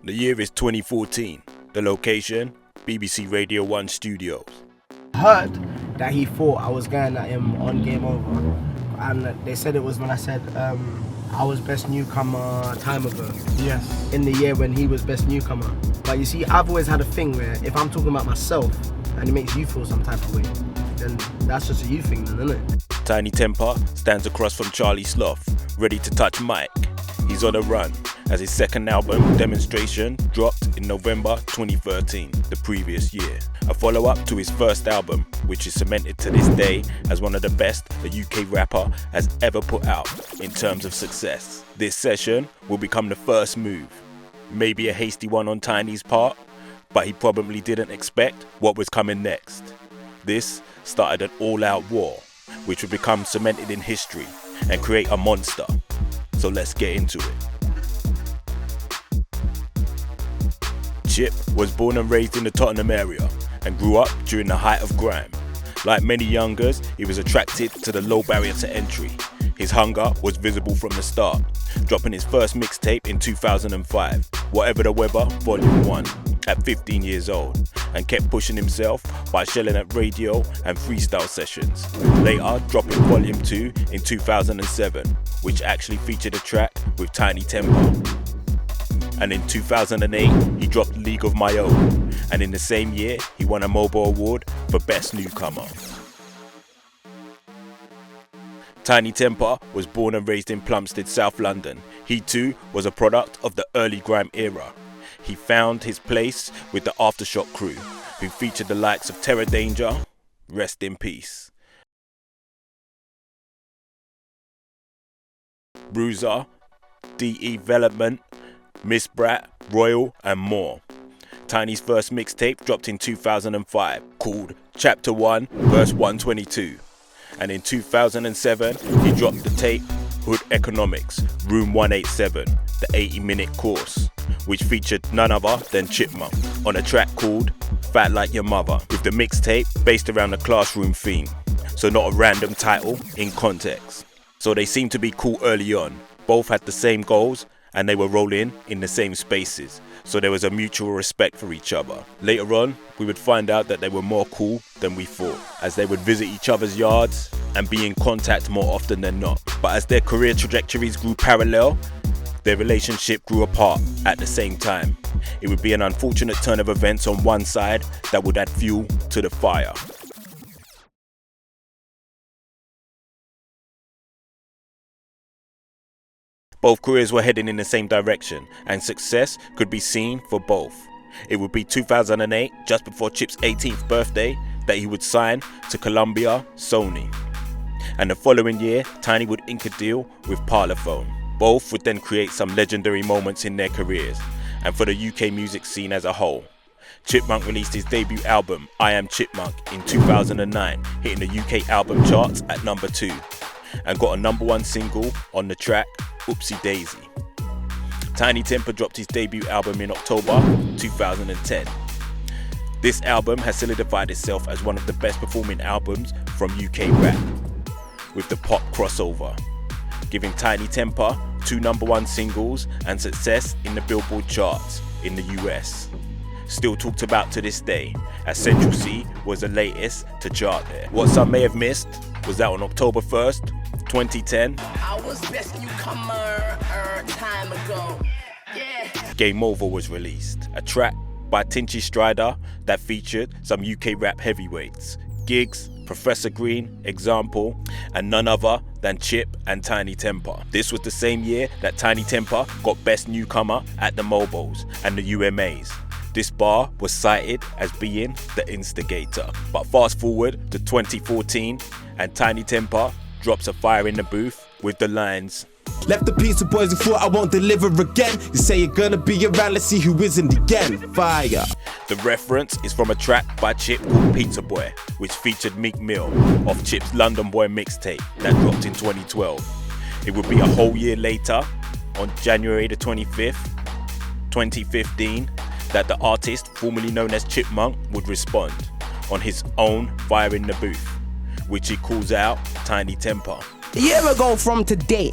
The year is 2014. The location, BBC Radio 1 Studios. I heard that he thought I was going at him on Game Over. And they said it was when I said I was best newcomer time ago. Yes. In the year when he was best newcomer. But you see, I've always had a thing where if I'm talking about myself and it makes you feel some type of way, then that's just a you thing then, isn't it? Tiny Temper stands across from Charlie Sloth, ready to touch mic. He's on a run, as his second album, Demonstration, dropped in November 2013, the previous year. A follow-up to his first album, which is cemented to this day as one of the best a UK rapper has ever put out in terms of success. This session will become the first move. Maybe a hasty one on Tiny's part, but he probably didn't expect what was coming next. This started an all-out war, which would become cemented in history and create a monster. So let's get into it. Chip was born and raised in the Tottenham area and grew up during the height of grime. Like many youngers, he was attracted to the low barrier to entry. His hunger was visible from the start, dropping his first mixtape in 2005, Whatever the Weather, Volume 1, at 15 years old, and kept pushing himself by shelling at radio and freestyle sessions. Later, dropping Volume 2 in 2007, which actually featured a track with Tiny Temper. And in 2008, he dropped League of My Own, and in the same year, he won a Mobile Award for Best Newcomer. Tiny Temper was born and raised in Plumstead, South London. He too was a product of the early grime era. He found his place with the Aftershock crew, who featured the likes of Terror Danger, rest in peace, Bruiser, DE Development, Miss Brat, Royal, and more. Tiny's first mixtape dropped in 2005, called Chapter 1, Verse 122. And in 2007, he dropped the tape Hood Economics, Room 187, the 80-minute course, which featured none other than Chipmunk on a track called Fat Like Your Mother, with the mixtape based around the classroom theme, so not a random title in context. So they seemed to be cool early on, both had the same goals, and they were rolling in the same spaces, so there was a mutual respect for each other. Later on, we would find out that they were more cool than we thought, as they would visit each other's yards and be in contact more often than not. But as their career trajectories grew parallel, their relationship grew apart at the same time. It would be an unfortunate turn of events on one side that would add fuel to the fire. Both careers were heading in the same direction, and success could be seen for both. It would be 2008, just before Chip's 18th birthday, that he would sign to Columbia Sony. And the following year, Tiny would ink a deal with Parlophone. Both would then create some legendary moments in their careers, and for the UK music scene as a whole. Chipmunk released his debut album, I Am Chipmunk, in 2009, hitting the UK album charts at number 2, and got a number 1 single on the track Oopsie Daisy. Tiny Temper dropped his debut album in October 2010. This album has solidified itself as one of the best performing albums from UK rap, with the pop crossover, giving Tiny Temper 2 number 1 singles and success in the Billboard charts in the US. Still talked about to this day, as Central C was the latest to chart there. What some may have missed was that on October 1st, 2010, I was best newcomer time ago. Yeah. Game Over was released, a track by Tinchy Strider that featured some UK rap heavyweights, Giggs, Professor Green, Example, and none other than Chip and Tiny Temper. This was the same year that Tiny Temper got Best Newcomer at the Mobiles and the UMAs. This bar was cited as being the instigator. But fast forward to 2014, and Tiny Temper drops a fire in the booth with the lines, left the pizza boys who thought I won't deliver again. You say you're gonna be around, let's see who isn't again. Fire. The reference is from a track by Chip called Pizza Boy, which featured Meek Mill off Chip's London Boy mixtape that dropped in 2012. It would be a whole year later, on January the 25th, 2015, that the artist, formerly known as Chipmunk, would respond on his own Fire in the Booth, which he calls out Tiny Temper. A year ago from today,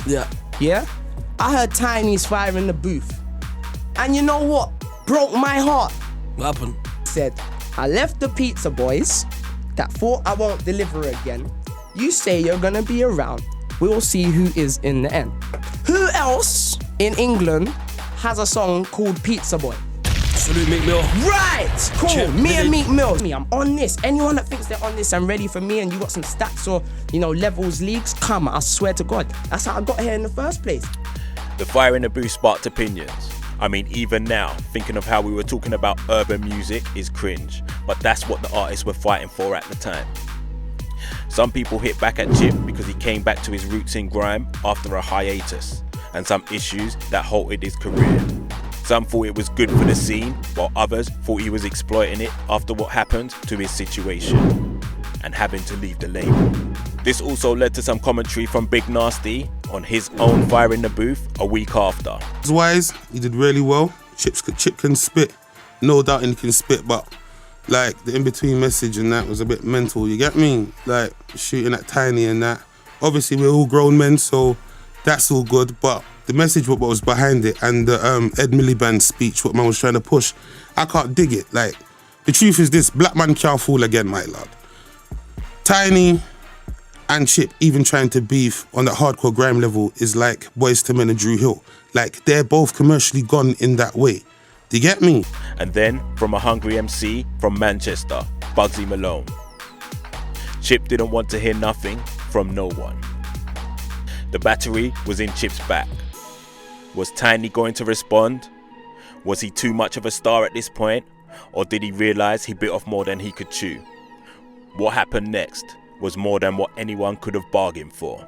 yeah, I heard Tiny's Fire in the Booth. And you know what? broke my heart. What happened? Said, I left the pizza boys that thought I won't deliver again. You say you're gonna be around. We'll see who is in the end. Who else in England has a song called Pizza Boy? Salute Meek Mill. Right, cool. Chip, Me and Billy. Meek Mill. I'm on this. Anyone that thinks they're on this and ready for me, and you got some stats or levels, leagues, come. I swear to God, that's how I got here in the first place. The fire in the booth sparked opinions. I mean, even now, thinking of how we were talking about urban music is cringe, but that's what the artists were fighting for at the time. Some people hit back at Chip because he came back to his roots in grime after a hiatus, and some issues that halted his career. Some thought it was good for the scene, while others thought he was exploiting it after what happened to his situation and having to leave the label. This also led to some commentary from Big Nasty on his own fire in the booth a week after. Wise, he did really well. Chip can spit, no doubt he can spit, but like the in-between message and that was a bit mental, you get me? Like shooting at Tiny and that. Obviously we're all grown men, so that's all good, but the message what was behind it and the Ed Miliband speech, what man was trying to push, I can't dig it. Like, the truth is this, black man can't fool again, my lord. Tiny and Chip even trying to beef on that hardcore grime level is like Boyz II Men and Drew Hill. Like, they're both commercially gone in that way. Do you get me? And then, from a hungry MC from Manchester, Bugsy Malone. Chip didn't want to hear nothing from no one. The battery was in Chip's back. Was Tiny going to respond? Was he too much of a star at this point? Or did he realise he bit off more than he could chew? What happened next was more than what anyone could have bargained for.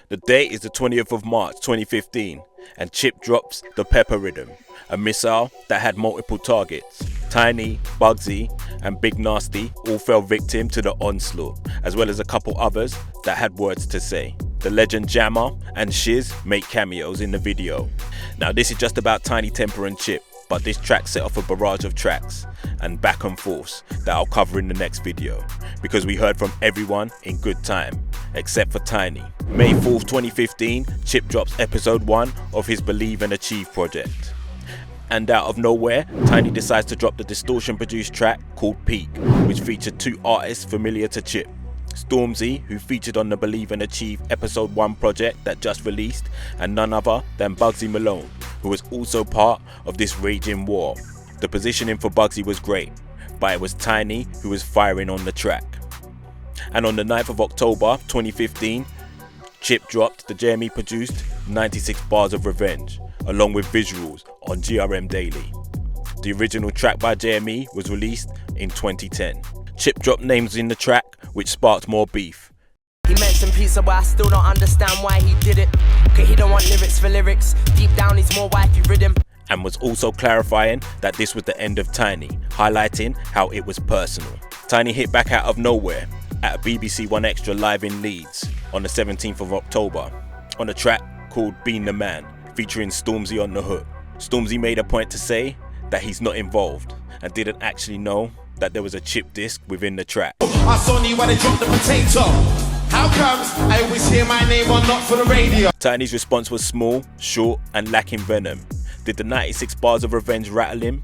The date is the 20th of March 2015 and Chip drops the Pepper Rhythm, a missile that had multiple targets. Tiny, Bugsy and Big Nasty all fell victim to the onslaught, as well as a couple others that had words to say. The legend Jammer and Shiz make cameos in the video. Now this is just about Tiny Temper and Chip, but this track set off a barrage of tracks and back and forths that I'll cover in the next video, because we heard from everyone in good time, except for Tiny. May 4th, 2015, Chip drops episode 1 of his Believe and Achieve project. And out of nowhere, Tiny decides to drop the distortion-produced track called Peak, which featured two artists familiar to Chip. Stormzy, who featured on the Believe and Achieve episode 1 project that just released, and none other than Bugsy Malone, who was also part of this raging war. The positioning for Bugsy was great, but it was Tiny who was firing on the track. And on the 9th of October 2015, Chip dropped the Jeremy produced 96 Bars of Revenge, along with visuals on GRM Daily. The original track by Jeremy was released in 2010. Chip dropped names in the track, which sparked more beef. He mentioned pizza, but I still don't understand why he did it. Okay, he don't want lyrics for lyrics. Deep down, he's more wifey ridden. And was also clarifying that this was the end of Tiny, highlighting how it was personal. Tiny hit back out of nowhere at a BBC One Extra live in Leeds on the 17th of October on a track called Being the Man, featuring Stormzy on the hook. Stormzy made a point to say that he's not involved and didn't actually know that there was a Chip disc within the track. I saw you when they dropped the potato. How comes I always hear my name on not for the radio? Tiny's response was small, short and lacking venom. Did the 96 Bars of Revenge rattle him?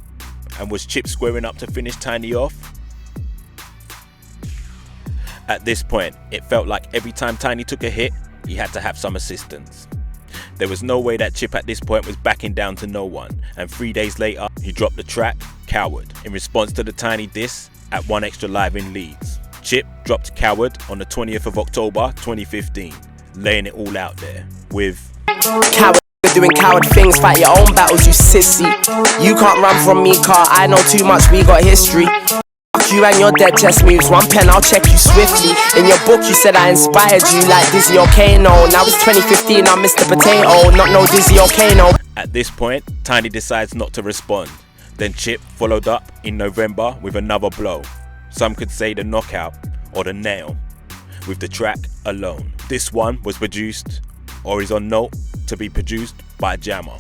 And was Chip squaring up to finish Tiny off? At this point, it felt like every time Tiny took a hit, he had to have some assistance. There was no way that Chip at this point was backing down to no one, and 3 days later, he dropped the track Coward in response to the Tiny diss at One Extra Live in Leeds. Chip dropped Coward on the 20th of October 2015, laying it all out there with Coward, you're doing coward things, fight your own battles, you sissy. You can't run from me, car, I know too much, we got history. Fuck you and your dead chest moves, one pen, I'll check you swiftly. In your book you said I inspired you like Dizzy or Kano. Now it's 2015, I'm Mr. Potato, not no Dizzy or Kano. At this point, Tiny decides not to respond. Then Chip followed up in November with another blow. Some could say the knockout or the nail, with the track Alone. This one was produced, or is on note to be produced, by Jammer.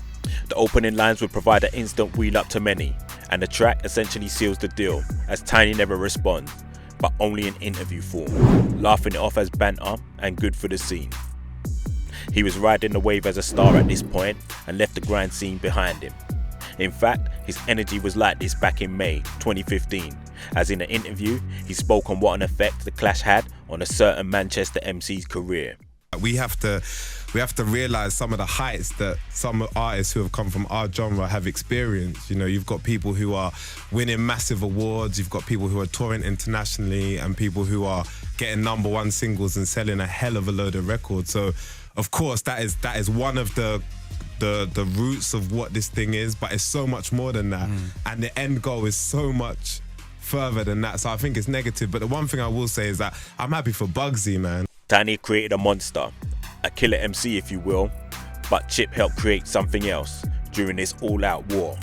The opening lines would provide an instant wheel up to many, and the track essentially seals the deal, as Tiny never responds, but only in interview form, laughing it off as banter and good for the scene. He was riding the wave as a star at this point and left the grind scene behind him. In fact, his energy was like this back in May 2015, as in an interview, he spoke on what an effect the clash had on a certain Manchester MC's career. We have to realise some of the heights that some artists who have come from our genre have experienced. You know, you've got people who are winning massive awards, you've got people who are touring internationally, and people who are getting #1 singles and selling a hell of a load of records. So, of course, that is one of the roots of what this thing is, but it's so much more than that. And the end goal is so much further than that. So I think it's negative. But the one thing I will say is that I'm happy for Bugsy, man. Tiny created a monster, a killer MC if you will, but Chip helped create something else during this all-out war.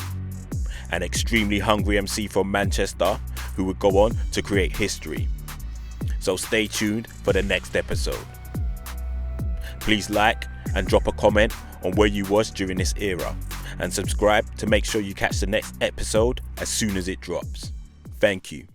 An extremely hungry MC from Manchester who would go on to create history. So stay tuned for the next episode. Please like and drop a comment on where you was during this era, and subscribe to make sure you catch the next episode as soon as it drops. Thank you.